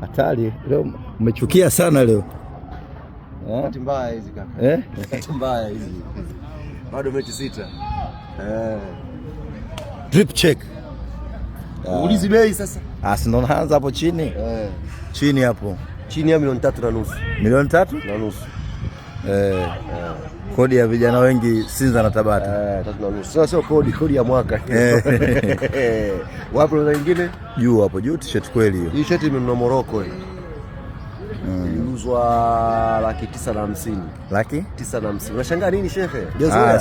Hatari. Leo umechukia sana leo. Wakati mbaya hizi kaka. Wakati mbaya hizi. Bado mechi 6. Drip check. Ulizi bei sasa. Si ndo naanza hapo chini. Chini hapo. Chini ya milioni 3.5. Milioni 3.5. Kodi ya vijana wengi Sinza na Tabata. 3.5. Sasa sio kodi ya mwaka. Wapo na wengine? Juu hapo juu t-shirt kweli hiyo. Hii shirt imenunua Morocco hiyo. Iliuzwa 950,000. 950,000. Unashangaa nini shehe?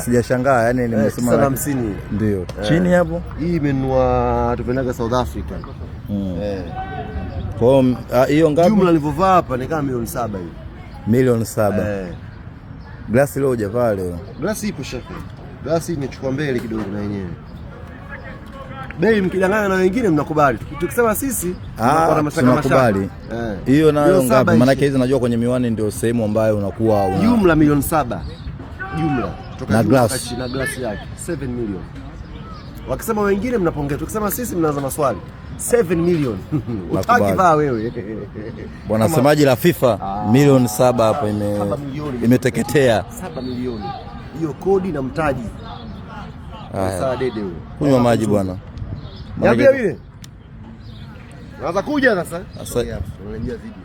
Sijashangaa, yani nimesema 950. Ndio. Chini hapo? Hii imenunua tupendaga South Africa. Kwa hiyo ngapi? Jumla nilivovaa hapa ni kama milioni 7 hiyo. Milioni 7. Glasi leo hujavaa leo. Glasi ipo shehe. Glasi imechukua mbele kidogo na yenyewe. Bei mkidanganya na wengine mnakubali. Tukisema sisi tunapata mashaka. Hiyo nayo ngapi? Maana hizo najua kwenye miwani ndio sehemu ambayo unakuwa jumla milioni 7. Jumla. Na glasi yake 7 milioni. Wakisema wengine mnapongeza. Tukisema sisi mnaanza maswali. 7 milioni. Utakivaa wewe. Bwana semaji la FIFA milioni 7 hapo imeteketea. 7 milioni. Hiyo kodi na mtaji. Sawa dede huyo. Kunywa maji bwana. Niambie vile. Unaanza kuja sasa. Unaniambia video.